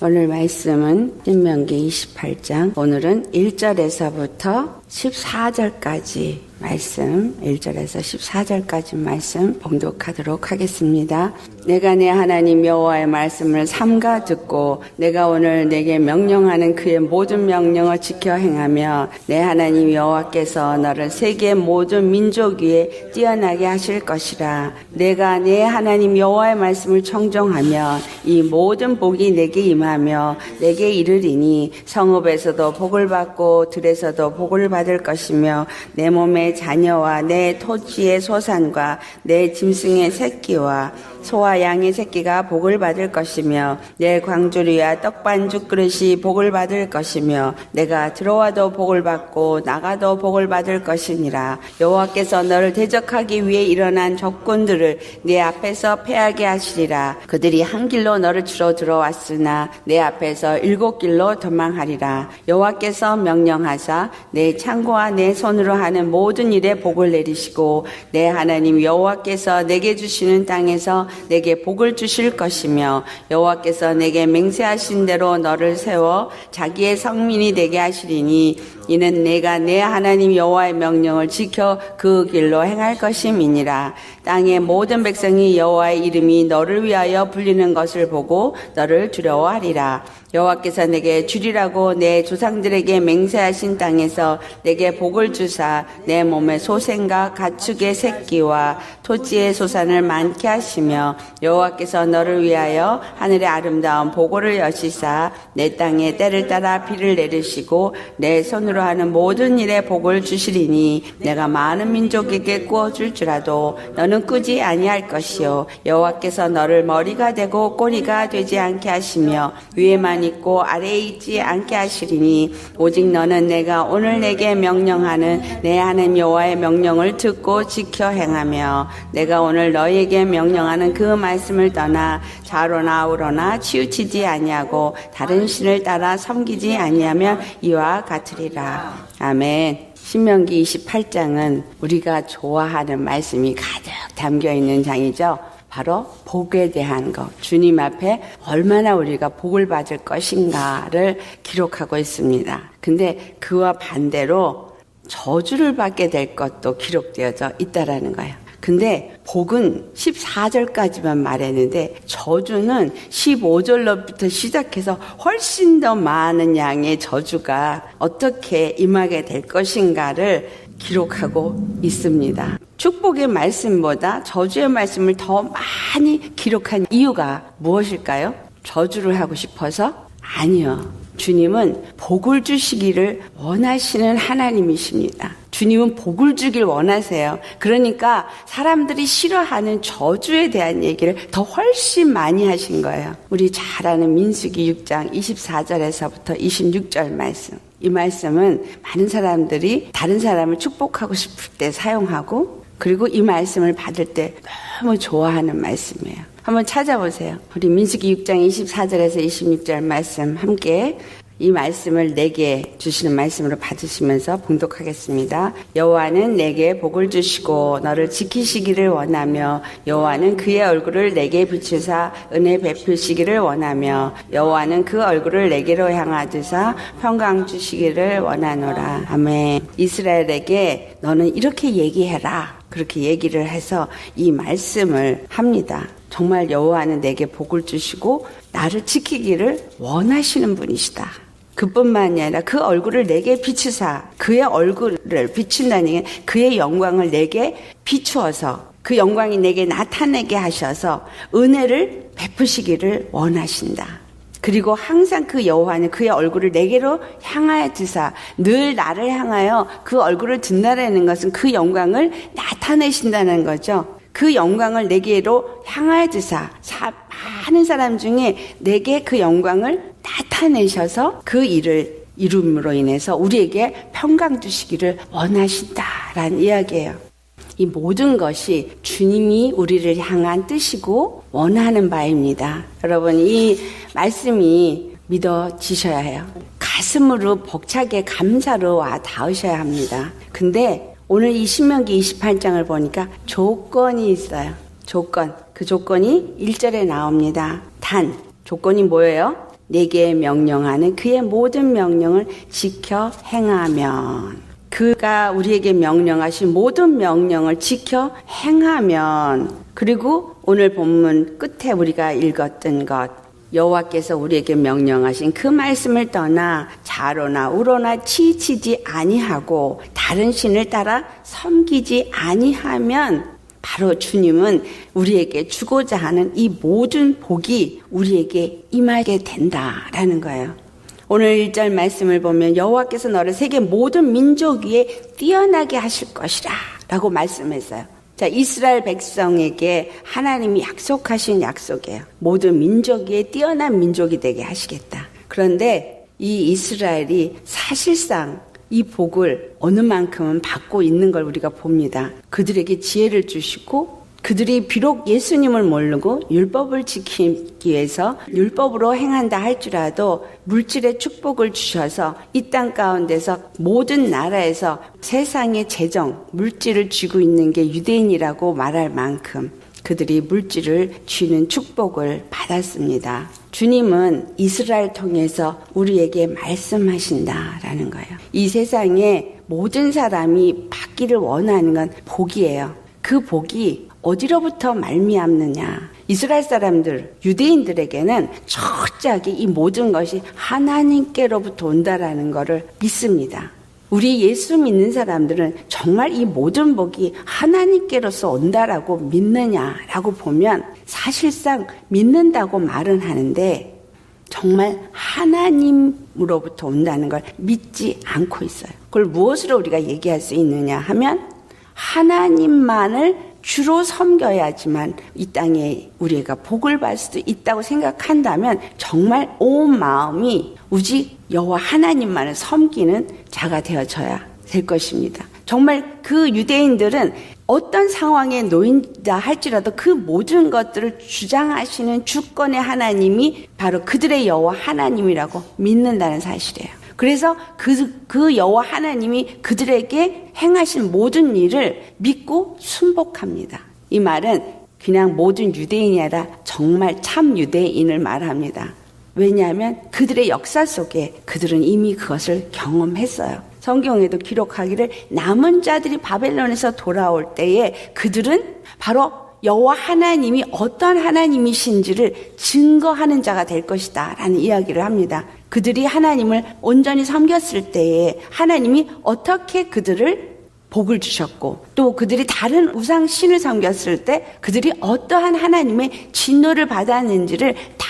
오늘 말씀은 신명기 28장, 오늘은 1절에서부터 14절까지 말씀, 1절에서 14절까지 말씀 봉독하도록 하겠습니다. 내가 내 하나님 여호와의 말씀을 삼가 듣고 내가 오늘 내게 명령하는 그의 모든 명령을 지켜 행하며 내 하나님 여호와께서 너를 세계 모든 민족 위에 뛰어나게 하실 것이라. 내가 내 하나님 여호와의 말씀을 청종하며 이 모든 복이 내게 임하며 내게 이르리니 성읍에서도 복을 받고 들에서도 복을 받을 것이며 내 몸의 자녀와 내 토지의 소산과 내 짐승의 새끼와 소와 양의 새끼가 복을 받을 것이며 내 광주리와 떡반죽 그릇이 복을 받을 것이며 내가 들어와도 복을 받고 나가도 복을 받을 것이니라. 여호와께서 너를 대적하기 위해 일어난 적군들을 네 앞에서 패하게 하시리라. 그들이 한 길로 너를 치러 들어왔으나 내 앞에서 7길로 도망하리라. 여호와께서 명령하사 내 창고와 내 손으로 하는 모든 일에 복을 내리시고 내 하나님 여호와께서 내게 주시는 땅에서 내게 복을 주실 것이며 여호와께서 내게 맹세하신 대로 너를 세워 자기의 성민이 되게 하시리니 이는 내가 내 하나님 여호와의 명령을 지켜 그 길로 행할 것임이니라. 땅의 모든 백성이 여호와의 이름이 너를 위하여 불리는 것을 보고 너를 두려워하리라. 여호와께서 내게 주리라고 내 조상들에게 맹세하신 땅에서 내게 복을 주사 내 몸의 소생과 가축의 새끼와 토지의 소산을 많게 하시며 여호와께서 너를 위하여 하늘의 아름다운 보고를 여시사 내 땅에 때를 따라 비를 내리시고 내 손으로 하는 모든 일에 복을 주시리니 내가 많은 민족에게 구워줄지라도 너는 꾸지 아니할 것이요 여호와께서 너를 머리가 되고 꼬리가 되지 않게 하시며 위에만 있고 아래에 있지 않게 하시리니 오직 너는 내가 오늘 내게 명령하는 내 하나님 여호와의 명령을 듣고 지켜 행하며 내가 오늘 너에게 명령하는 그 말씀을 떠나 좌로나 우로나 치우치지 아니하고 다른 신을 따라 섬기지 아니하면 이와 같으리라. 아멘. 신명기 28장은 우리가 좋아하는 말씀이 가득 담겨있는 장이죠. 바로 복에 대한 것, 주님 앞에 얼마나 우리가 복을 받을 것인가를 기록하고 있습니다. 근데 그와 반대로 저주를 받게 될 것도 기록되어져 있다라는 거예요. 근데 복은 14절까지만 말했는데 저주는 15절로부터 시작해서 훨씬 더 많은 양의 저주가 어떻게 임하게 될 것인가를 기록하고 있습니다. 축복의 말씀보다 저주의 말씀을 더 많이 기록한 이유가 무엇일까요? 저주를 하고 싶어서? 아니요. 주님은 복을 주시기를 원하시는 하나님이십니다. 주님은 복을 주길 원하세요. 그러니까 사람들이 싫어하는 저주에 대한 얘기를 더 훨씬 많이 하신 거예요. 우리 잘 아는 민수기 6장 24절에서부터 26절 말씀. 이 말씀은 많은 사람들이 다른 사람을 축복하고 싶을 때 사용하고 그리고 이 말씀을 받을 때 너무 좋아하는 말씀이에요. 한번 찾아보세요. 우리 민수기 6장 24절에서 26절 말씀 함께 이 말씀을 내게 주시는 말씀으로 받으시면서 봉독하겠습니다. 여호와는 내게 복을 주시고 너를 지키시기를 원하며 여호와는 그의 얼굴을 내게 비추사 은혜 베푸시기를 원하며 여호와는 그 얼굴을 내게로 향하드사 평강 주시기를 원하노라. 아멘. 이스라엘에게 너는 이렇게 얘기해라. 그렇게 얘기를 해서 이 말씀을 합니다. 정말 여호와는 내게 복을 주시고 나를 지키기를 원하시는 분이시다. 그뿐만이 아니라 그 얼굴을 내게 비추사 그의 얼굴을 비춘다는 게 그의 영광을 내게 비추어서 그 영광이 내게 나타내게 하셔서 은혜를 베푸시기를 원하신다. 그리고 항상 그 여호와는 그의 얼굴을 내게로 향하여 드사 늘 나를 향하여 그 얼굴을 든다라는 것은 그 영광을 나타내신다는 거죠. 그 영광을 내게로 향하여 드사 많은 사람 중에 내게 그 영광을 나타내셔서 그 일을 이룸으로 인해서 우리에게 평강 주시기를 원하신다라는 이야기예요. 이 모든 것이 주님이 우리를 향한 뜻이고 원하는 바입니다. 여러분 이 말씀이 믿어지셔야 해요. 가슴으로 벅차게 감사로 와 닿으셔야 합니다. 근데 오늘 이 신명기 28장을 보니까 조건이 있어요. 조건. 그 조건이 1절에 나옵니다. 단. 조건이 뭐예요? 내게 명령하는 그의 모든 명령을 지켜 행하면, 그가 우리에게 명령하신 모든 명령을 지켜 행하면, 그리고 오늘 본문 끝에 우리가 읽었던 것, 여호와께서 우리에게 명령하신 그 말씀을 떠나 좌로나 우로나 치치지 아니하고 다른 신을 따라 섬기지 아니하면, 바로 주님은 우리에게 주고자 하는 이 모든 복이 우리에게 임하게 된다라는 거예요. 오늘 1절 말씀을 보면 여호와께서 너를 세계 모든 민족 위에 뛰어나게 하실 것이라 라고 말씀했어요. 자, 이스라엘 백성에게 하나님이 약속하신 약속이에요. 모든 민족 위에 뛰어난 민족이 되게 하시겠다. 그런데 이 이스라엘이 사실상 이 복을 어느 만큼은 받고 있는 걸 우리가 봅니다. 그들에게 지혜를 주시고, 그들이 비록 예수님을 모르고 율법을 지키기 위해서 율법으로 행한다 할지라도 물질의 축복을 주셔서 이 땅 가운데서 모든 나라에서 세상의 재정, 물질을 쥐고 있는 게 유대인이라고 말할 만큼 그들이 물질을 쥐는 축복을 받았습니다. 주님은 이스라엘 통해서 우리에게 말씀하신다라는 거예요. 이 세상에 모든 사람이 받기를 원하는 건 복이에요. 그 복이 어디로부터 말미암느냐? 이스라엘 사람들, 유대인들에게는 철저하게 이 모든 것이 하나님께로부터 온다라는 것을 믿습니다. 우리 예수 믿는 사람들은 정말 이 모든 복이 하나님께로서 온다라고 믿느냐라고 보면 사실상 믿는다고 말은 하는데 정말 하나님으로부터 온다는 걸 믿지 않고 있어요. 그걸 무엇으로 우리가 얘기할 수 있느냐 하면 하나님만을 주로 섬겨야지만 이 땅에 우리가 복을 받을 수도 있다고 생각한다면 정말 온 마음이 오직 여호와 하나님만을 섬기는 자가 되어져야 될 것입니다. 정말 그 유대인들은 어떤 상황에 놓인다 할지라도 그 모든 것들을 주장하시는 주권의 하나님이 바로 그들의 여호와 하나님이라고 믿는다는 사실이에요. 그래서 그 여호와 하나님이 그들에게 행하신 모든 일을 믿고 순복합니다. 이 말은 그냥 모든 유대인이 아니라 정말 참 유대인을 말합니다. 왜냐하면 그들의 역사 속에 그들은 이미 그것을 경험했어요. 성경에도 기록하기를 남은 자들이 바벨론에서 돌아올 때에 그들은 바로 여호와 하나님이 어떤 하나님이신지를 증거하는 자가 될 것이다 라는 이야기를 합니다. 그들이 하나님을 온전히 섬겼을 때에 하나님이 어떻게 그들을 복을 주셨고 또 그들이 다른 우상 신을 섬겼을 때 그들이 어떠한 하나님의 진노를 받았는지를 다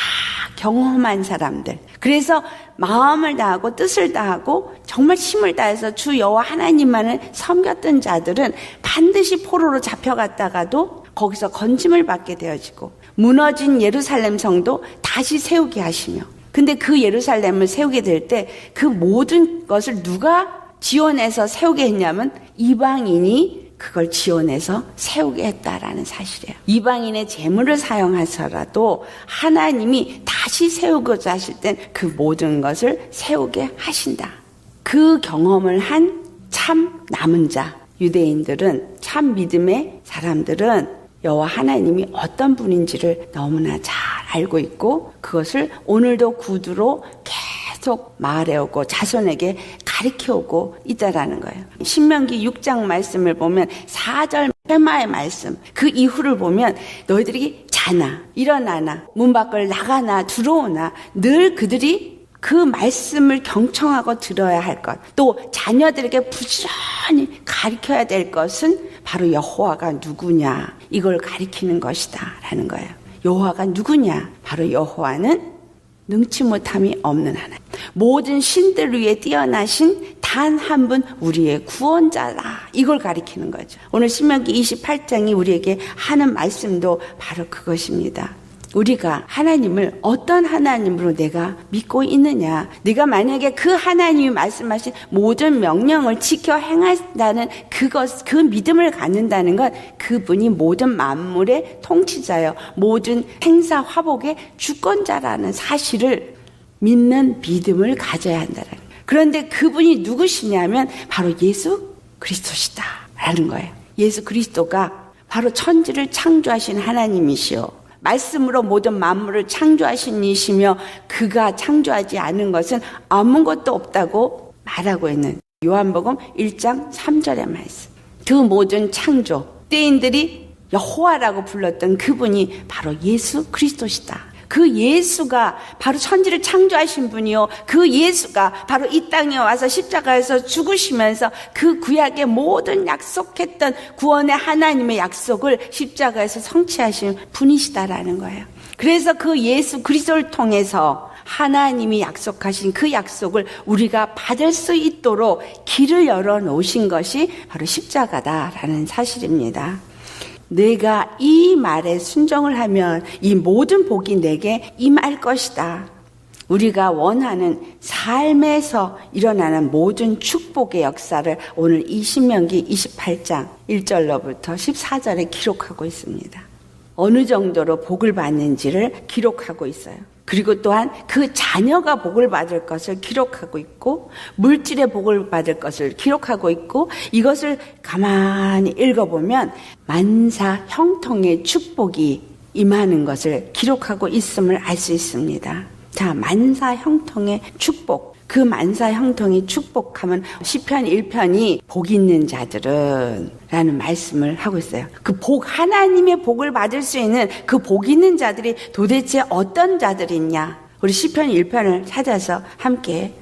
경험한 사람들. 그래서 마음을 다하고 뜻을 다하고 정말 힘을 다해서 주 여호와 하나님만을 섬겼던 자들은 반드시 포로로 잡혀갔다가도 거기서 건짐을 받게 되어지고 무너진 예루살렘 성도 다시 세우게 하시며, 근데 그 예루살렘을 세우게 될 때 그 모든 것을 누가 지원해서 세우게 했냐면 이방인이 그걸 지원해서 세우게 했다라는 사실이에요. 이방인의 재물을 사용해서라도 하나님이 다시 세우고자 하실 땐 그 모든 것을 세우게 하신다. 그 경험을 한 참 남은 자 유대인들은, 참 믿음의 사람들은 여호와 하나님이 어떤 분인지를 너무나 잘 알고 있고 그것을 오늘도 구두로 계속 말해오고 자손에게 가르쳐오고 있다라는 거예요. 신명기 6장 말씀을 보면 4절 페마의 말씀, 그 이후를 보면 너희들이 자나 일어나나 문 밖을 나가나 들어오나 늘 그들이 그 말씀을 경청하고 들어야 할 것, 또 자녀들에게 부지런히 가르쳐야 될 것은 바로 여호와가 누구냐, 이걸 가리키는 것이다 라는 거예요. 여호와가 누구냐? 바로 여호와는 능치 못함이 없는 하나님, 모든 신들 위에 뛰어나신 단 한 분 우리의 구원자라, 이걸 가리키는 거죠. 오늘 신명기 28장이 우리에게 하는 말씀도 바로 그것입니다. 우리가 하나님을 어떤 하나님으로 내가 믿고 있느냐, 내가 만약에 그 하나님이 말씀하신 모든 명령을 지켜 행한다는 그것, 그 믿음을 갖는다는 건 그분이 모든 만물의 통치자여 모든 행사 화복의 주권자라는 사실을 믿는 믿음을 가져야 한다는 거예요. 그런데 그분이 누구시냐면 바로 예수 그리스도시다 라는 거예요. 예수 그리스도가 바로 천지를 창조하신 하나님이시오, 말씀으로 모든 만물을 창조하신 이시며 그가 창조하지 않은 것은 아무것도 없다고 말하고 있는 요한복음 1장 3절의 말씀. 그 모든 창조, 유대인들이 여호와라고 불렀던 그분이 바로 예수 그리스도시다. 그 예수가 바로 천지를 창조하신 분이요, 그 예수가 바로 이 땅에 와서 십자가에서 죽으시면서 그 구약의 모든 약속했던 구원의 하나님의 약속을 십자가에서 성취하신 분이시다라는 거예요. 그래서 그 예수 그리스도를 통해서 하나님이 약속하신 그 약속을 우리가 받을 수 있도록 길을 열어놓으신 것이 바로 십자가다라는 사실입니다. 내가 이 말에 순종을 하면 이 모든 복이 내게 임할 것이다. 우리가 원하는 삶에서 일어나는 모든 축복의 역사를 오늘 이 신명기 28장 1절로부터 14절에 기록하고 있습니다. 어느 정도로 복을 받는지를 기록하고 있어요. 그리고 또한 그 자녀가 복을 받을 것을 기록하고 있고 물질의 복을 받을 것을 기록하고 있고 이것을 가만히 읽어보면 만사 형통의 축복이 임하는 것을 기록하고 있음을 알 수 있습니다. 자, 만사 형통의 축복. 그 만사 형통의 축복하면 시편 1편이 복 있는 자들은 라는 말씀을 하고 있어요. 그 복, 하나님의 복을 받을 수 있는 그 복 있는 자들이 도대체 어떤 자들이냐? 우리 시편 1편을 찾아서 함께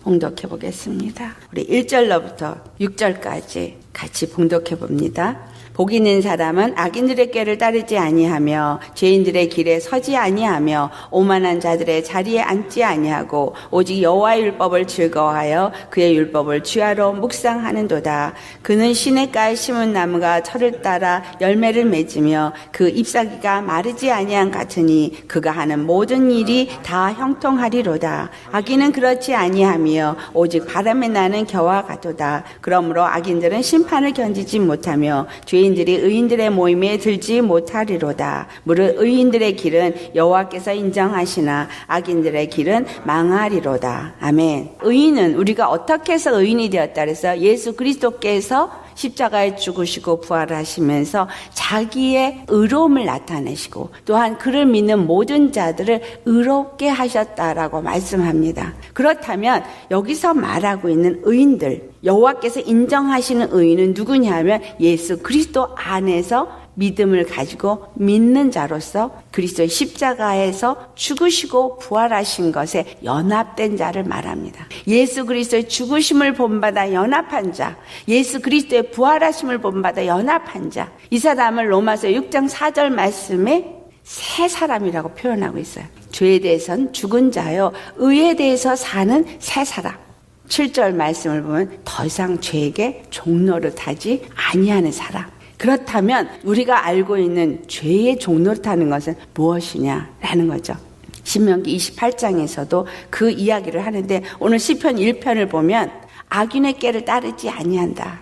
봉독해 보겠습니다. 우리 1절로부터 6절까지 같이 봉독해 봅니다. 복 있는 사람은 악인들의 꾀를 따르지 아니하며 죄인들의 길에 서지 아니하며 오만한 자들의 자리에 앉지 아니하고 오직 여호와의 율법을 즐거워하여 그의 율법을 주야로 묵상하는도다. 그는 시냇가에 심은 나무가 철을 따라 열매를 맺으며 그 잎사귀가 마르지 아니한 같으니 그가 하는 모든 일이 다 형통하리로다. 악인은 그렇지 아니하며 오직 바람에 나는 겨와 같도다. 그러므로 악인들은 심판을 견디지 못하며 죄인들이 의인들의 모임에 들지 못하리로다. 무릇 의인들의 길은 여호와께서 인정하시나 악인들의 길은 망하리로다. 아멘. 의인은 우리가 어떻게 해서 의인이 되었다 그래서 예수 그리스도께서 십자가에 죽으시고 부활하시면서 자기의 의로움을 나타내시고 또한 그를 믿는 모든 자들을 의롭게 하셨다라고 말씀합니다. 그렇다면 여기서 말하고 있는 의인들, 여호와께서 인정하시는 의인은 누구냐 하면 예수 그리스도 안에서 믿음을 가지고 믿는 자로서 그리스도의 십자가에서 죽으시고 부활하신 것에 연합된 자를 말합니다. 예수 그리스도의 죽으심을 본받아 연합한 자, 예수 그리스도의 부활하심을 본받아 연합한 자, 이 사람을 로마서 6장 4절 말씀에 새 사람이라고 표현하고 있어요. 죄에 대해서는 죽은 자요, 의에 대해서 사는 새 사람. 7절 말씀을 보면 더 이상 죄에게 종노릇하지 아니하는 사람. 그렇다면 우리가 알고 있는 죄의 종노릇하는 것은 무엇이냐라는 거죠. 신명기 28장에서도 그 이야기를 하는데 오늘 시편 1편을 보면 악인의 꾀를 따르지 아니한다.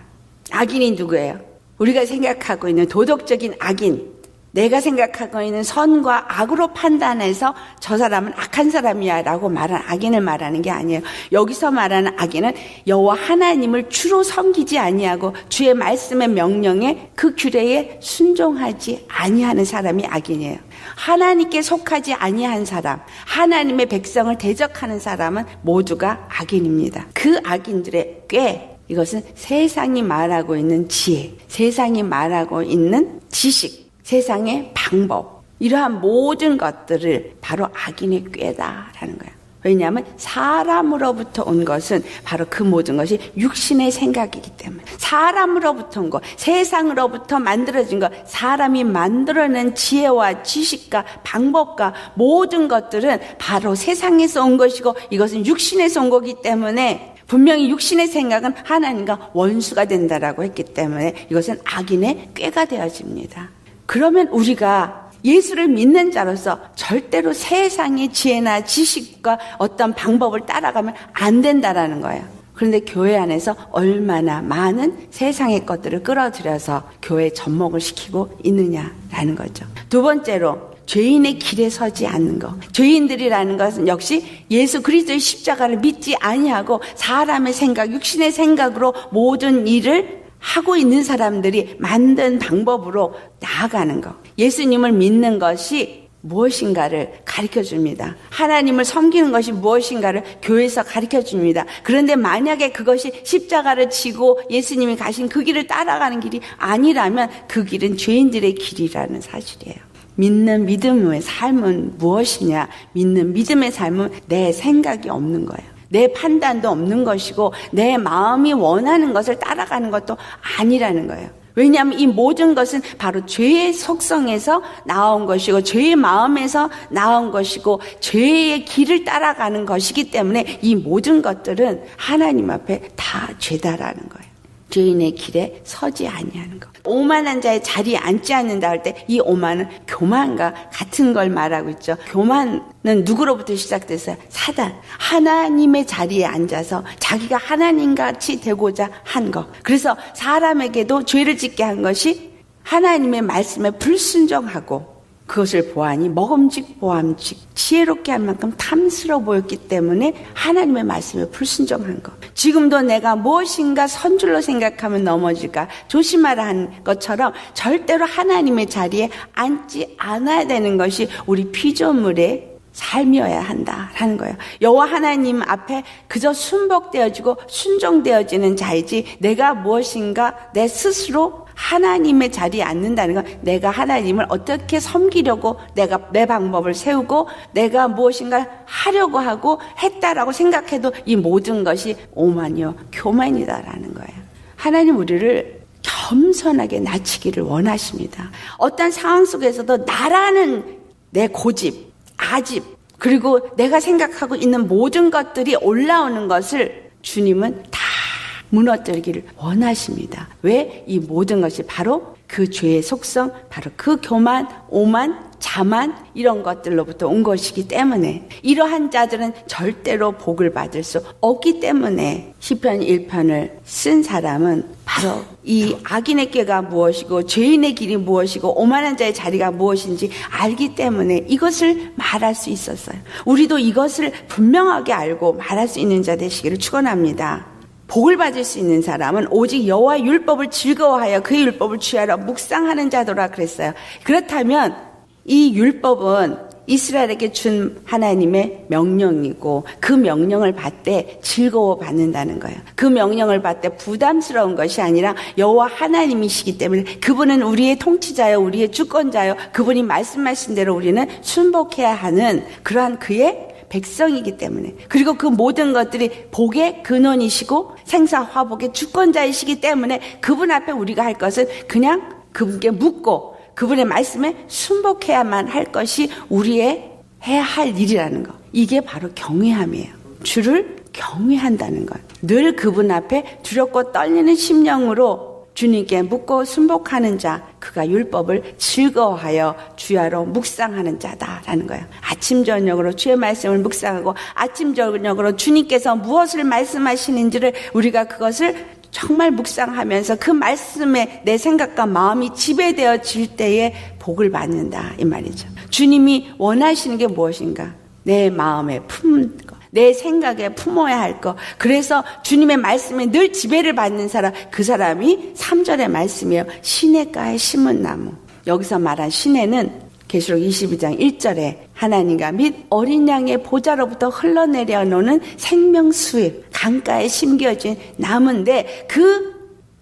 악인이 누구예요? 우리가 생각하고 있는 도덕적인 악인, 내가 생각하고 있는 선과 악으로 판단해서 저 사람은 악한 사람이야 라고 말하는 악인을 말하는 게 아니에요. 여기서 말하는 악인은 여호와 하나님을 주로 섬기지 아니하고 주의 말씀의 명령에 그 규례에 순종하지 아니하는 사람이 악인이에요. 하나님께 속하지 아니한 사람, 하나님의 백성을 대적하는 사람은 모두가 악인입니다. 그 악인들의 꾀, 이것은 세상이 말하고 있는 지혜, 세상이 말하고 있는 지식, 세상의 방법, 이러한 모든 것들을 바로 악인의 꾀다라는 거예요. 왜냐하면 사람으로부터 온 것은 바로 그 모든 것이 육신의 생각이기 때문에, 사람으로부터 온 것, 세상으로부터 만들어진 것, 사람이 만들어낸 지혜와 지식과 방법과 모든 것들은 바로 세상에서 온 것이고 이것은 육신에서 온 거기 때문에 분명히 육신의 생각은 하나님과 원수가 된다라고 했기 때문에 이것은 악인의 꾀가 되어집니다. 그러면 우리가 예수를 믿는 자로서 절대로 세상의 지혜나 지식과 어떤 방법을 따라가면 안 된다라는 거예요. 그런데 교회 안에서 얼마나 많은 세상의 것들을 끌어들여서 교회에 접목을 시키고 있느냐라는 거죠. 두 번째로 죄인의 길에 서지 않는 것. 죄인들이라는 것은 역시 예수 그리스도의 십자가를 믿지 아니하고 사람의 생각, 육신의 생각으로 모든 일을 하고 있는 사람들이 만든 방법으로 나아가는 것. 예수님을 믿는 것이 무엇인가를 가르쳐 줍니다. 하나님을 섬기는 것이 무엇인가를 교회에서 가르쳐 줍니다. 그런데 만약에 그것이 십자가를 지고 예수님이 가신 그 길을 따라가는 길이 아니라면 그 길은 죄인들의 길이라는 사실이에요. 믿는 믿음의 삶은 무엇이냐? 믿는 믿음의 삶은 내 생각이 없는 거예요. 내 판단도 없는 것이고 내 마음이 원하는 것을 따라가는 것도 아니라는 거예요. 왜냐하면 이 모든 것은 바로 죄의 속성에서 나온 것이고 죄의 마음에서 나온 것이고 죄의 길을 따라가는 것이기 때문에 이 모든 것들은 하나님 앞에 다 죄다라는 거예요. 죄인의 길에 서지 아니하는 것. 오만한 자의 자리에 앉지 않는다 할 때 이 오만은 교만과 같은 걸 말하고 있죠. 교만은 누구로부터 시작됐어요? 사단. 하나님의 자리에 앉아서 자기가 하나님같이 되고자 한 것. 그래서 사람에게도 죄를 짓게 한 것이 하나님의 말씀에 불순종하고 그것을 보아하니 먹음직 보암직 지혜롭게 할 만큼 탐스러워 보였기 때문에 하나님의 말씀에 불순종한 것. 지금도 내가 무엇인가 선줄로 생각하면 넘어질까 조심하라 한 것처럼 절대로 하나님의 자리에 앉지 않아야 되는 것이 우리 피조물의 삶이어야 한다라는 거예요. 여호와 하나님 앞에 그저 순복되어지고 순종되어지는 자이지 내가 무엇인가 내 스스로 하나님의 자리에 앉는다는 건 내가 하나님을 어떻게 섬기려고 내가 내 방법을 세우고 내가 무엇인가 하려고 하고 했다라고 생각해도 이 모든 것이 오만이요 교만이다라는 거예요. 하나님 우리를 겸손하게 낮추기를 원하십니다. 어떤 상황 속에서도 나라는 내 고집, 아집, 그리고 내가 생각하고 있는 모든 것들이 올라오는 것을 주님은 다 무너뜨리기를 원하십니다. 왜? 이 모든 것이 바로 그 죄의 속성, 바로 그 교만, 오만, 자만 이런 것들로부터 온 것이기 때문에 이러한 자들은 절대로 복을 받을 수 없기 때문에 시편 1편을 쓴 사람은 바로 이 악인의 꾀가 무엇이고 죄인의 길이 무엇이고 오만한 자의 자리가 무엇인지 알기 때문에 이것을 말할 수 있었어요. 우리도 이것을 분명하게 알고 말할 수 있는 자 되시기를 축원합니다. 복을 받을 수 있는 사람은 오직 여호와의 율법을 즐거워하여 그의 율법을 취하러 묵상하는 자더라 그랬어요. 그렇다면 이 율법은 이스라엘에게 준 하나님의 명령이고 그 명령을 받되 즐거워 받는다는 거예요. 그 명령을 받되 부담스러운 것이 아니라 여호와 하나님이시기 때문에 그분은 우리의 통치자요, 우리의 주권자요, 그분이 말씀하신 대로 우리는 순복해야 하는 그러한 그의 백성이기 때문에 그리고 그 모든 것들이 복의 근원이시고 생사화복의 주권자이시기 때문에 그분 앞에 우리가 할 것은 그냥 그분께 묻고 그분의 말씀에 순복해야만 할 것이 우리의 해야 할 일이라는 것. 이게 바로 경외함이에요. 주를 경외한다는 것. 늘 그분 앞에 두렵고 떨리는 심령으로 주님께 묻고 순복하는 자, 그가 율법을 즐거워하여 주야로 묵상하는 자다라는 거예요. 아침 저녁으로 주의 말씀을 묵상하고 아침 저녁으로 주님께서 무엇을 말씀하시는지를 우리가 그것을 정말 묵상하면서 그 말씀에 내 생각과 마음이 지배되어질 때에 복을 받는다 이 말이죠. 주님이 원하시는 게 무엇인가? 내 마음에 품는 것, 내 생각에 품어야 할 것. 그래서 주님의 말씀에 늘 지배를 받는 사람, 그 사람이 3절의 말씀이에요. 시냇가에 심은 나무. 여기서 말한 시냇는 계시록 22장 1절에 하나님과 및 어린 양의 보좌로부터 흘러내려 노는 생명수의 강가에 심겨진 나무인데 그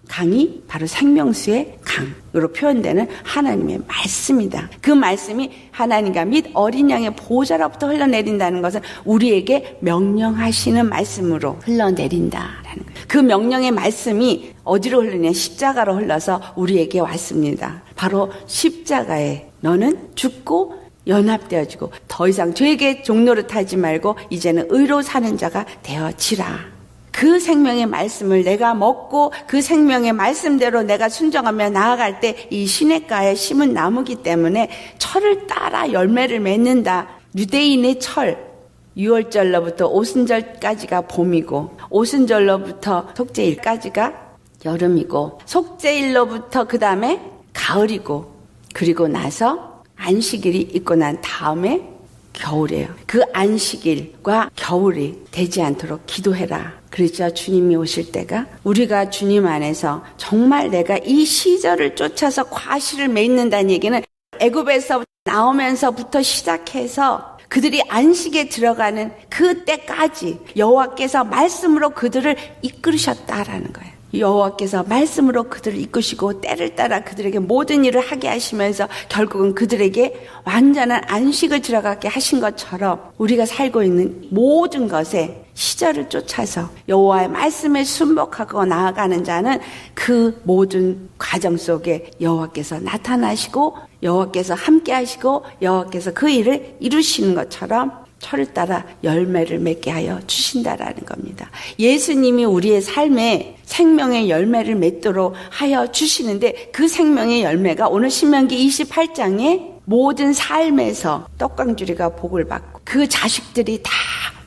강이 바로 생명수의 강으로 표현되는 하나님의 말씀이다. 그 말씀이 하나님과 및 어린 양의 보좌로부터 흘러내린다는 것은 우리에게 명령하시는 말씀으로 흘러내린다라는 거예요. 그 명령의 말씀이 어디로 흘르냐? 십자가로 흘러서 우리에게 왔습니다. 바로 십자가에 너는 죽고 연합되어지고 더 이상 죄의 종로를 타지 말고 이제는 의로 사는 자가 되어지라. 그 생명의 말씀을 내가 먹고 그 생명의 말씀대로 내가 순종하며 나아갈 때 이 시냇가에 심은 나무기 때문에 철을 따라 열매를 맺는다. 유대인의 철, 6월절로부터 오순절까지가 봄이고 오순절로부터 속죄일까지가 여름이고 속죄일로부터 그 다음에 가을이고 그리고 나서 안식일이 있고 난 다음에 겨울이에요. 그 안식일과 겨울이 되지 않도록 기도해라. 그렇죠. 주님이 오실 때가 우리가 주님 안에서 정말 내가 이 시절을 쫓아서 과실을 맺는다는 얘기는 애굽에서 나오면서부터 시작해서 그들이 안식에 들어가는 그때까지 여호와께서 말씀으로 그들을 이끌으셨다라는 거예요. 여호와께서 말씀으로 그들을 이끄시고 때를 따라 그들에게 모든 일을 하게 하시면서 결국은 그들에게 완전한 안식을 들어가게 하신 것처럼 우리가 살고 있는 모든 것에 시절을 쫓아서 여호와의 말씀에 순복하고 나아가는 자는 그 모든 과정 속에 여호와께서 나타나시고 여호와께서 함께 하시고 여호와께서 그 일을 이루시는 것처럼 철을 따라 열매를 맺게 하여 주신다라는 겁니다. 예수님이 우리의 삶에 생명의 열매를 맺도록 하여 주시는데 그 생명의 열매가 오늘 신명기 28장에 모든 삶에서 떡강주리가 복을 받고 그 자식들이 다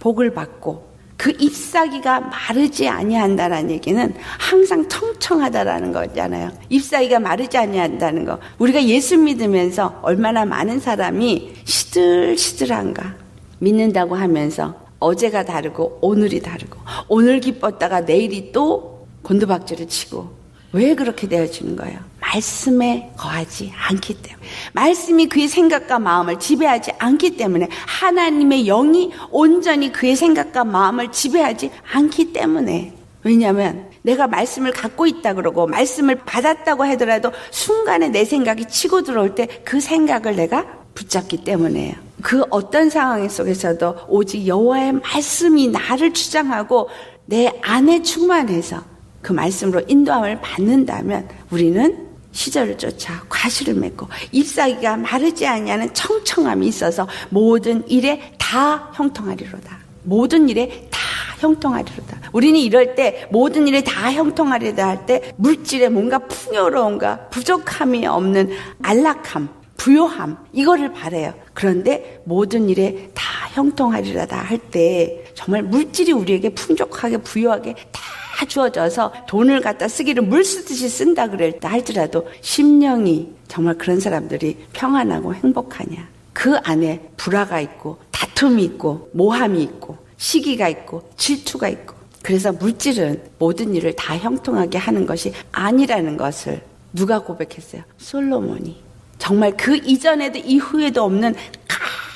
복을 받고 그 잎사귀가 마르지 아니한다라는 얘기는 항상 청청하다라는 거잖아요. 잎사귀가 마르지 아니한다는 거. 우리가 예수 믿으면서 얼마나 많은 사람이 시들시들한가. 믿는다고 하면서 어제가 다르고 오늘이 다르고 오늘 기뻤다가 내일이 또 곤두박질을 치고 왜 그렇게 되어지는 거예요? 말씀에 거하지 않기 때문에 말씀이 그의 생각과 마음을 지배하지 않기 때문에 하나님의 영이 온전히 그의 생각과 마음을 지배하지 않기 때문에 왜냐하면 내가 말씀을 갖고 있다 그러고 말씀을 받았다고 하더라도 순간에 내 생각이 치고 들어올 때 그 생각을 내가 붙잡기 때문에요. 그 어떤 상황 속에서도 오직 여호와의 말씀이 나를 주장하고 내 안에 충만해서 그 말씀으로 인도함을 받는다면 우리는 시절을 쫓아 과실을 맺고 잎사귀가 마르지 아니하는 청청함이 있어서 모든 일에 다 형통하리로다. 모든 일에 다 형통하리로다. 우리는 이럴 때 모든 일에 다 형통하리로다 할 때 물질에 뭔가 풍요로움과 부족함이 없는 안락함 부요함 이거를 바래요. 그런데 모든 일에 다 형통하리라다 할 때 정말 물질이 우리에게 풍족하게 부요하게 다 주어져서 돈을 갖다 쓰기를 물 쓰듯이 쓴다 그랬다 할지라도 심령이 정말 그런 사람들이 평안하고 행복하냐. 그 안에 불화가 있고 다툼이 있고 모함이 있고 시기가 있고 질투가 있고 그래서 물질은 모든 일을 다 형통하게 하는 것이 아니라는 것을 누가 고백했어요? 솔로몬이. 정말 그 이전에도 이후에도 없는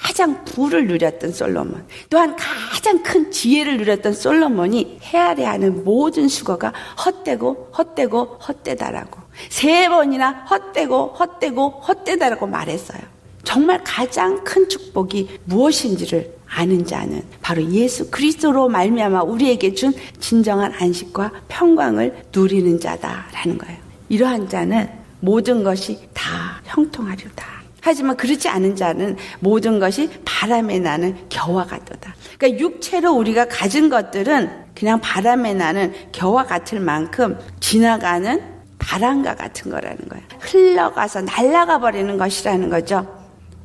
가장 부를 누렸던 솔로몬 또한 가장 큰 지혜를 누렸던 솔로몬이 헤아려하는 모든 수고가 헛되고 헛되고 헛되다라고 3번이나 헛되고 헛되고 헛되다라고 말했어요. 정말 가장 큰 축복이 무엇인지를 아는 자는 바로 예수 그리스도로 말미암아 우리에게 준 진정한 안식과 평강을 누리는 자다라는 거예요. 이러한 자는 모든 것이 다 형통하리로다. 하지만 그렇지 않은 자는 모든 것이 바람에 나는 겨와 같도다. 그러니까 육체로 우리가 가진 것들은 그냥 바람에 나는 겨와 같을 만큼 지나가는 바람과 같은 거라는 거예요. 흘러가서 날아가 버리는 것이라는 거죠.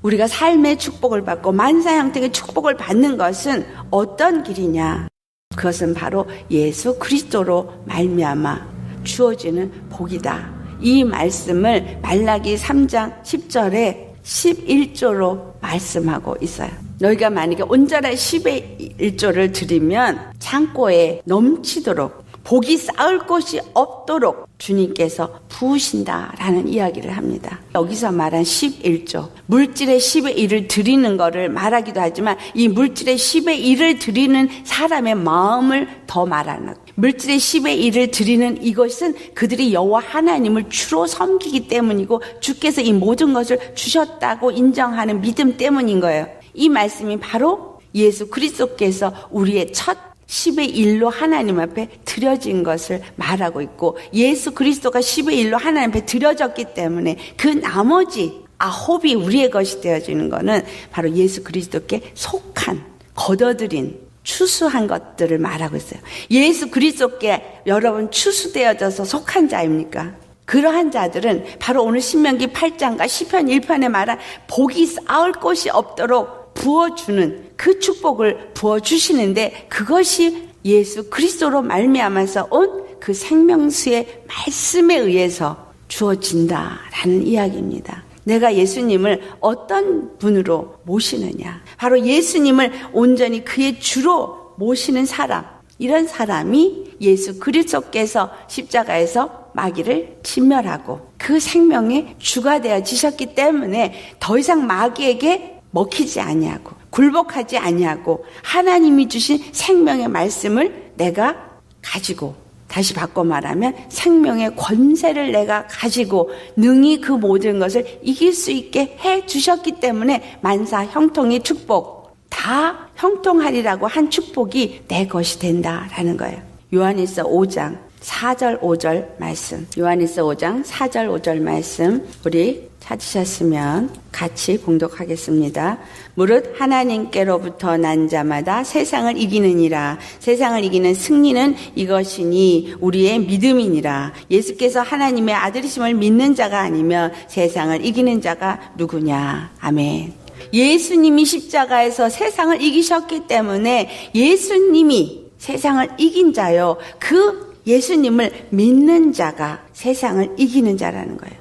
우리가 삶의 축복을 받고 만사형통의 축복을 받는 것은 어떤 길이냐? 그것은 바로 예수 그리스도로 말미암아 주어지는 복이다. 이 말씀을 말라기 3장 10절에 11조로 말씀하고 있어요. 너희가 만약에 온전한 10의 1조를 드리면 창고에 넘치도록 복이 쌓을 곳이 없도록 주님께서 부으신다라는 이야기를 합니다. 여기서 말한 11조, 물질의 10의 1을 드리는 것을 말하기도 하지만 이 물질의 10의 1을 드리는 사람의 마음을 더 말하는 거예요. 물질의 10의 1을 드리는 이것은 그들이 여호와 하나님을 주로 섬기기 때문이고 주께서 이 모든 것을 주셨다고 인정하는 믿음 때문인 거예요. 이 말씀이 바로 예수 그리스도께서 우리의 첫 10의 1로 하나님 앞에 드려진 것을 말하고 있고 예수 그리스도가 10의 1로 하나님 앞에 드려졌기 때문에 그 나머지 9이 우리의 것이 되어지는 것은 바로 예수 그리스도께 속한 거둬들인 추수한 것들을 말하고 있어요. 예수 그리스도께 여러분 추수되어져서 속한 자입니까? 그러한 자들은 바로 오늘 신명기 8장과 시편 1편에 말한 복이 쌓을 곳이 없도록 부어주는 그 축복을 부어주시는데 그것이 예수 그리스도로 말미암아서 온 그 생명수의 말씀에 의해서 주어진다라는 이야기입니다. 내가 예수님을 어떤 분으로 모시느냐. 바로 예수님을 온전히 그의 주로 모시는 사람. 이런 사람이 예수 그리스도께서 십자가에서 마귀를 진멸하고 그 생명의 주가 되어지셨기 때문에 더 이상 마귀에게 먹히지 아니하고 굴복하지 아니하고 하나님이 주신 생명의 말씀을 내가 가지고, 다시 바꿔 말하면 생명의 권세를 내가 가지고 능히 그 모든 것을 이길 수 있게 해 주셨기 때문에 만사 형통의 축복, 다 형통하리라고 한 축복이 내 것이 된다라는 거예요. 요한일서 5장 4절 5절 말씀, 요한일서 5장 4절 5절 말씀 우리 찾으셨으면 같이 봉독하겠습니다. 무릇 하나님께로부터 난 자마다 세상을 이기느니라. 세상을 이기는 승리는 이것이니 우리의 믿음이니라. 예수께서 하나님의 아들이심을 믿는 자가 아니면 세상을 이기는 자가 누구냐. 아멘. 예수님이 십자가에서 세상을 이기셨기 때문에 예수님이 세상을 이긴 자요. 그 예수님을 믿는 자가 세상을 이기는 자라는 거예요.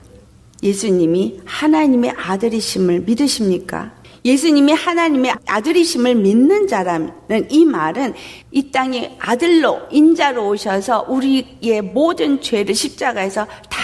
예수님이 하나님의 아들이심을 믿으십니까? 예수님이 하나님의 아들이심을 믿는 자라는 이 말은 이 땅에 아들로 인자로 오셔서 우리의 모든 죄를 십자가에서 다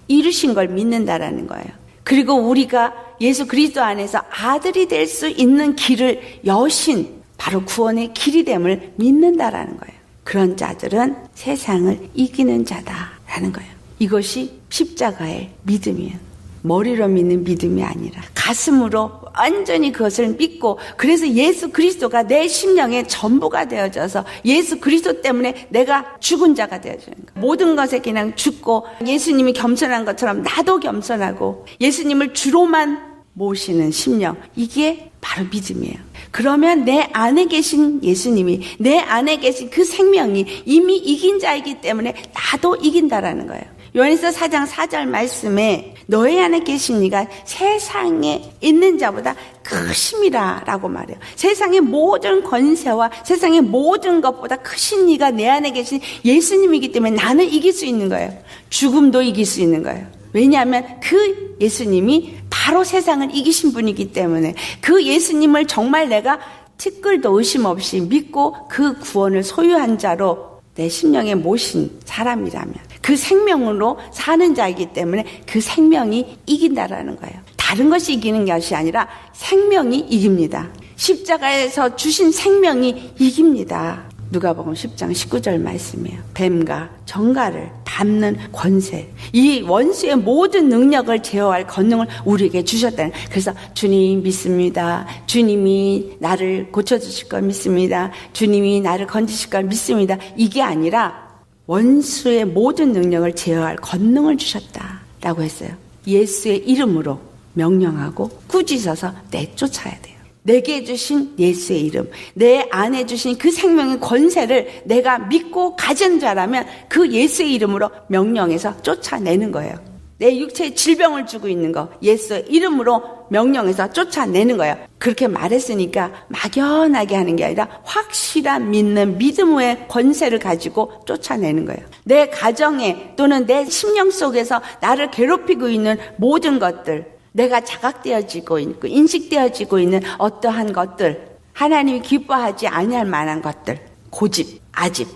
이루신 걸 믿는다라는 거예요. 그리고 우리가 예수 그리스도 안에서 아들이 될 수 있는 길을 여신, 바로 구원의 길이 됨을 믿는다라는 거예요. 그런 자들은 세상을 이기는 자다라는 거예요. 이것이 십자가의 믿음이에요. 머리로 믿는 믿음이 아니라 가슴으로 완전히 그것을 믿고, 그래서 예수 그리스도가 내 심령의 전부가 되어져서 예수 그리스도 때문에 내가 죽은 자가 되어지는 거예요. 모든 것에 그냥 죽고 예수님이 겸손한 것처럼 나도 겸손하고 예수님을 주로만 모시는 심령, 이게 바로 믿음이에요. 그러면 내 안에 계신 예수님이, 내 안에 계신 그 생명이 이미 이긴 자이기 때문에 나도 이긴다라는 거예요. 요한일서 4장 4절 말씀에 너희 안에 계신 이가 세상에 있는 자보다 크심이라 라고 말해요. 세상의 모든 권세와 세상의 모든 것보다 크신 이가 내 안에 계신 예수님이기 때문에 나는 이길 수 있는 거예요. 죽음도 이길 수 있는 거예요. 왜냐하면 그 예수님이 바로 세상을 이기신 분이기 때문에, 그 예수님을 정말 내가 티끌도 의심 없이 믿고 그 구원을 소유한 자로 내 심령에 모신 사람이라면, 그 생명으로 사는 자이기 때문에 그 생명이 이긴다라는 거예요. 다른 것이 이기는 것이 아니라 생명이 이깁니다. 십자가에서 주신 생명이 이깁니다. 누가복음 10장 19절 말씀이에요. 뱀과 정갈을 밟는 권세, 이 원수의 모든 능력을 제어할 권능을 우리에게 주셨다는. 그래서 주님 믿습니다. 주님이 나를 고쳐주실 걸 믿습니다. 주님이 나를 건지실 걸 믿습니다. 이게 아니라 원수의 모든 능력을 제어할 권능을 주셨다라고 했어요. 예수의 이름으로 명령하고 꾸짖어서 내쫓아야 돼요. 내게 주신 예수의 이름, 내 안에 주신 그 생명의 권세를 내가 믿고 가진 자라면 그 예수의 이름으로 명령해서 쫓아내는 거예요. 내 육체에 질병을 주고 있는 거 예수의 이름으로 명령해서 쫓아내는 거예요. 그렇게 말했으니까 막연하게 하는 게 아니라 확실한 믿는 믿음의 권세를 가지고 쫓아내는 거예요. 내 가정에 또는 내 심령 속에서 나를 괴롭히고 있는 모든 것들, 내가 자각되어지고 있고 인식되어지고 있는 어떠한 것들, 하나님이 기뻐하지 아니할 만한 것들, 고집, 아집,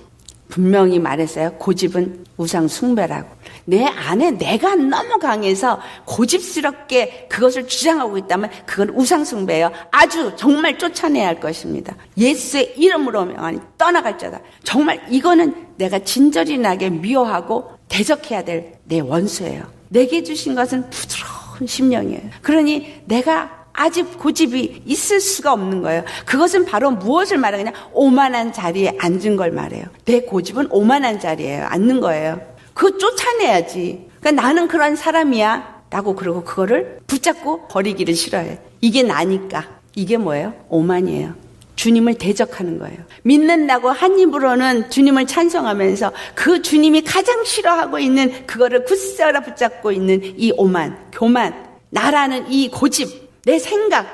분명히 말했어요. 고집은 우상 숭배라고. 내 안에 내가 너무 강해서 고집스럽게 그것을 주장하고 있다면 그건 우상 숭배예요. 아주 정말 쫓아내야 할 것입니다. 예수의 이름으로 명하니 떠나갈 자다. 정말 이거는 내가 진절이 나게 미워하고 대적해야 될 내 원수예요. 내게 주신 것은 부드러운 심령이에요. 그러니 내가 아직 고집이 있을 수가 없는 거예요. 그것은 바로 무엇을 말하느냐? 오만한 자리에 앉은 걸 말해요. 내 고집은 오만한 자리에 앉는 거예요. 그거 쫓아내야지. 그러니까 나는 그런 사람이야 라고, 그러고 그거를 붙잡고 버리기를 싫어해. 이게 나니까. 이게 뭐예요? 오만이에요. 주님을 대적하는 거예요. 믿는다고 한 입으로는 주님을 찬송하면서 그 주님이 가장 싫어하고 있는 그거를 굳세어라 붙잡고 있는 이 오만, 교만, 나라는 이 고집, 내 생각,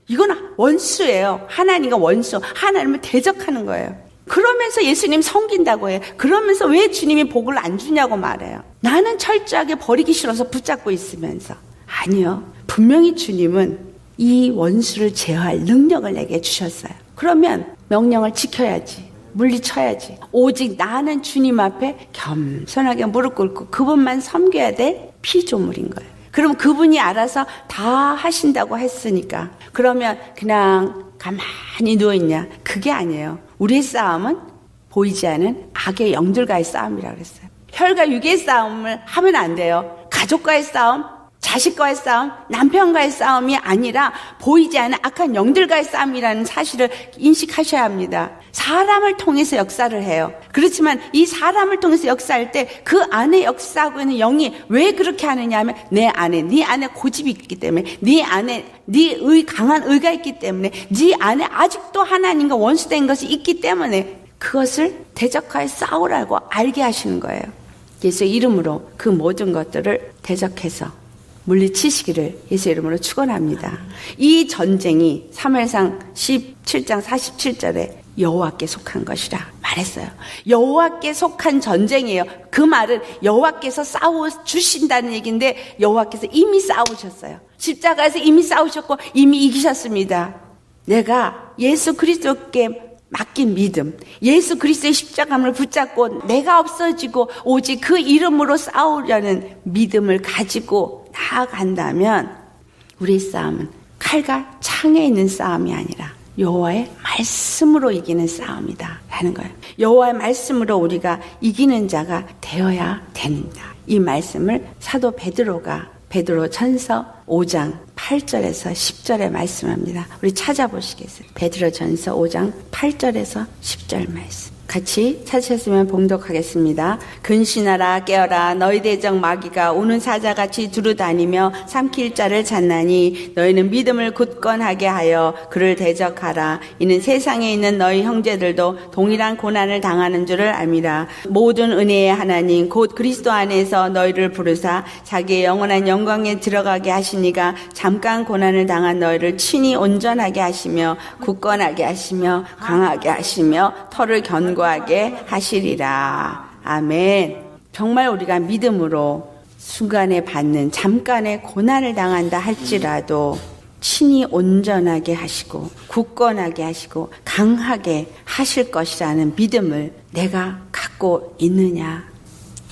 이건 원수예요. 하나님과 원수, 하나님을 대적하는 거예요. 그러면서 예수님 섬긴다고 해요. 그러면서 왜 주님이 복을 안 주냐고 말해요. 나는 철저하게 버리기 싫어서 붙잡고 있으면서, 아니요. 분명히 주님은 이 원수를 제어할 능력을 내게 주셨어요. 그러면 명령을 지켜야지. 물리쳐야지. 오직 나는 주님 앞에 겸손하게 무릎 꿇고 그분만 섬겨야 될 피조물인 거예요. 그럼 그분이 알아서 다 하신다고 했으니까 그러면 그냥 가만히 누워있냐? 그게 아니에요. 우리의 싸움은 보이지 않은 악의 영들과의 싸움이라고 그랬어요. 혈과 육의 싸움을 하면 안 돼요. 가족과의 싸움, 자식과의 싸움, 남편과의 싸움이 아니라 보이지 않는 악한 영들과의 싸움이라는 사실을 인식하셔야 합니다. 사람을 통해서 역사를 해요. 그렇지만 이 사람을 통해서 역사할 때 그 안에 역사하고 있는 영이 왜 그렇게 하느냐 하면 네 안에 고집이 있기 때문에 네 안에 강한 의가 있기 때문에 네 안에 아직도 하나님과 원수된 것이 있기 때문에 그것을 대적하여 싸우라고 알게 하시는 거예요. 예수의 이름으로 그 모든 것들을 대적해서 물리치시기를 예수의 이름으로 축원합니다. 이 전쟁이 사무엘상 17장 47절에 여호와께 속한 것이라 말했어요. 여호와께 속한 전쟁이에요. 그 말은 여호와께서 싸워주신다는 얘기인데 여호와께서 이미 싸우셨어요. 십자가에서 이미 싸우셨고 이미 이기셨습니다. 내가 예수 그리스도께 맡긴 믿음, 예수 그리스도의 십자가를 붙잡고 내가 없어지고 오직 그 이름으로 싸우려는 믿음을 가지고 나아간다면 우리 싸움은 칼과 창에 있는 싸움이 아니라 여호와의 말씀으로 이기는 싸움이다 라는 거예요. 여호와의 말씀으로 우리가 이기는 자가 되어야 됩니다. 이 말씀을 사도 베드로전서 5장 8절에서 10절에 말씀합니다. 우리 찾아보시겠어요? 베드로전서 5장 8절에서 10절 말씀. 같이 찾으셨으면 봉독하겠습니다. 근신하라 깨어라 너희 대적 마귀가 우는 사자같이 두루다니며 삼킬 자를 찾나니 너희는 믿음을 굳건하게 하여 그를 대적하라. 이는 세상에 있는 너희 형제들도 동일한 고난을 당하는 줄을 알미라. 모든 은혜의 하나님 곧 그리스도 안에서 너희를 부르사 자기의 영원한 영광에 들어가게 하시니가 잠깐 고난을 당한 너희를 친히 온전하게 하시며 굳건하게 하시며 강하게 하시며 털을 견고하게 하시리라. 아멘. 정말 우리가 믿음으로 순간에 받는 잠깐의 고난을 당한다 할지라도 친히 온전하게 하시고 굳건하게 하시고 강하게 하실 것이라는 믿음을 내가 갖고 있느냐.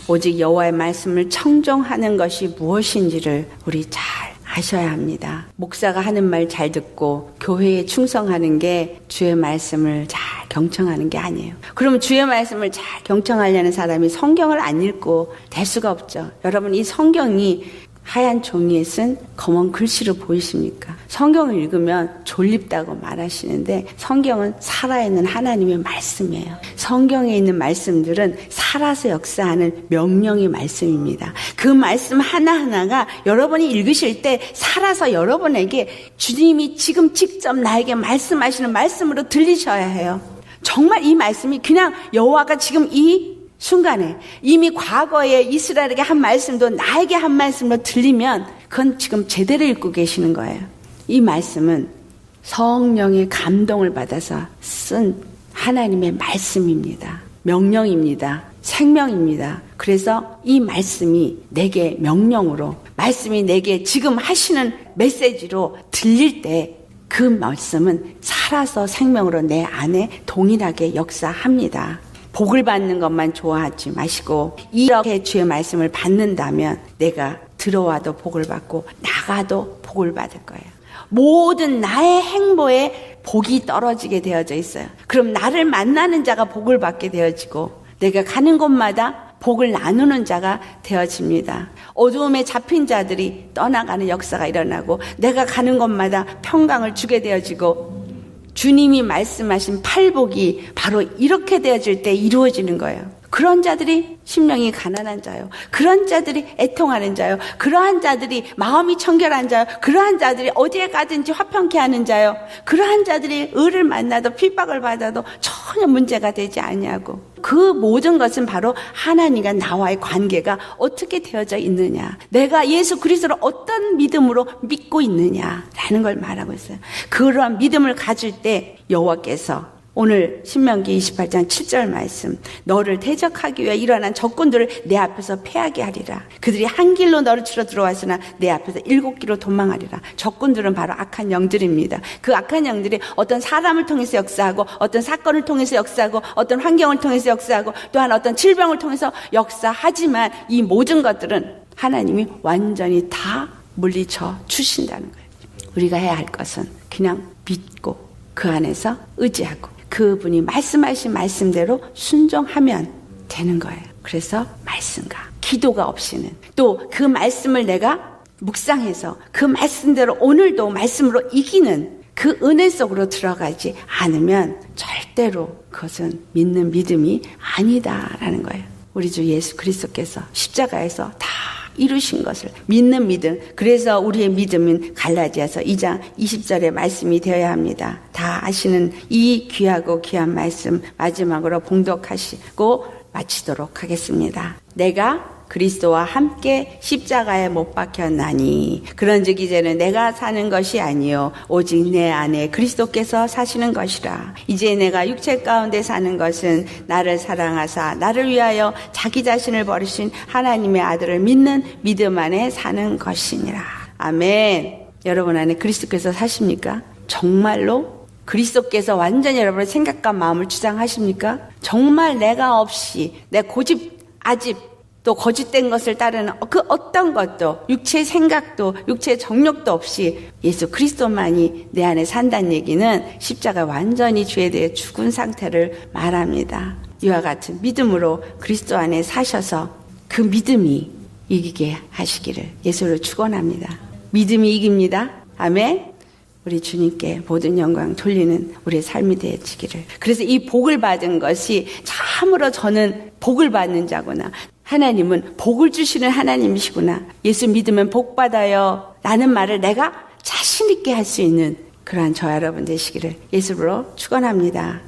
오직 여호와의 말씀을 청종하는 것이 무엇인지를 우리 잘 아셔야 합니다. 목사가 하는 말 잘 듣고 교회에 충성하는 게 주의 말씀을 잘 경청하는 게 아니에요. 그럼 주의 말씀을 잘 경청하려는 사람이 성경을 안 읽고 될 수가 없죠. 여러분, 이 성경이 하얀 종이에 쓴 검은 글씨로 보이십니까? 성경을 읽으면 졸립다고 말하시는데 성경은 살아있는 하나님의 말씀이에요. 성경에 있는 말씀들은 살아서 역사하는 명령의 말씀입니다. 그 말씀 하나하나가 여러분이 읽으실 때 살아서 여러분에게 주님이 지금 직접 나에게 말씀하시는 말씀으로 들리셔야 해요. 정말 이 말씀이 그냥 여호와가 지금 이 순간에 이미 과거에 이스라엘에게 한 말씀도 나에게 한 말씀으로 들리면 그건 지금 제대로 읽고 계시는 거예요. 이 말씀은 성령의 감동을 받아서 쓴 하나님의 말씀입니다. 명령입니다. 생명입니다. 그래서 이 말씀이 내게 명령으로, 말씀이 내게 지금 하시는 메시지로 들릴 때 그 말씀은 살아서 생명으로 내 안에 동일하게 역사합니다. 복을 받는 것만 좋아하지 마시고 이렇게 주의 말씀을 받는다면 내가 들어와도 복을 받고 나가도 복을 받을 거예요. 모든 나의 행보에 복이 떨어지게 되어져 있어요. 그럼 나를 만나는 자가 복을 받게 되어지고 내가 가는 곳마다 복을 나누는 자가 되어집니다. 어두움에 잡힌 자들이 떠나가는 역사가 일어나고 내가 가는 곳마다 평강을 주게 되어지고 주님이 말씀하신 팔복이 바로 이렇게 되어질 때 이루어지는 거예요. 그런 자들이 심령이 가난한 자요. 그런 자들이 애통하는 자요. 그러한 자들이 마음이 청결한 자요. 그러한 자들이 어디에 가든지 화평케 하는 자요. 그러한 자들이 의를 만나도 핍박을 받아도 전혀 문제가 되지 않냐고. 그 모든 것은 바로 하나님과 나와의 관계가 어떻게 되어져 있느냐. 내가 예수 그리스도를 어떤 믿음으로 믿고 있느냐라는 걸 말하고 있어요. 그러한 믿음을 가질 때 여호와께서 오늘 신명기 28장 7절 말씀. 너를 대적하기 위해 일어난 적군들을 내 앞에서 패하게 하리라. 그들이 한 길로 너를 치러 들어왔으나 내 앞에서 7길로 도망하리라. 적군들은 바로 악한 영들입니다. 그 악한 영들이 어떤 사람을 통해서 역사하고 어떤 사건을 통해서 역사하고 어떤 환경을 통해서 역사하고 또한 어떤 질병을 통해서 역사하지만 이 모든 것들은 하나님이 완전히 다 물리쳐 주신다는 거예요. 우리가 해야 할 것은 그냥 믿고 그 안에서 의지하고 그분이 말씀하신 말씀대로 순종하면 되는 거예요. 그래서 말씀과 기도가 없이는 또 그 말씀을 내가 묵상해서 그 말씀대로 오늘도 말씀으로 이기는 그 은혜 속으로 들어가지 않으면 절대로 그것은 믿는 믿음이 아니다라는 거예요. 우리 주 예수 그리스도께서 십자가에서 다 이루신 것을 믿는 믿음. 그래서 우리의 믿음은 갈라디아서 2장 20절의 말씀이 되어야 합니다. 다 아시는 이 귀하고 귀한 말씀 마지막으로 봉독하시고 마치도록 하겠습니다. 내가 그리스도와 함께 십자가에 못 박혔나니 그런즉 이제는 내가 사는 것이 아니요 오직 내 안에 그리스도께서 사시는 것이라. 이제 내가 육체 가운데 사는 것은 나를 사랑하사 나를 위하여 자기 자신을 버리신 하나님의 아들을 믿는 믿음 안에 사는 것이니라. 아멘. 여러분 안에 그리스도께서 사십니까? 정말로 그리스도께서 완전히 여러분의 생각과 마음을 주장하십니까? 정말 내가 없이 내 고집 아집 또 거짓된 것을 따르는 그 어떤 것도 육체의 생각도 육체의 정욕도 없이 예수 그리스도만이 내 안에 산다는 얘기는 십자가 완전히 죄에 대해 죽은 상태를 말합니다. 이와 같은 믿음으로 그리스도 안에 사셔서 그 믿음이 이기게 하시기를 예수를 축원합니다. 믿음이 이깁니다. 아멘. 우리 주님께 모든 영광 돌리는 우리의 삶이 되어지기를. 그래서 이 복을 받은 것이 참으로 저는 복을 받는 자구나. 하나님은 복을 주시는 하나님이시구나. 예수 믿으면 복 받아요 라는 말을 내가 자신 있게 할 수 있는 그러한 저 여러분 되시기를 예수로 축원합니다.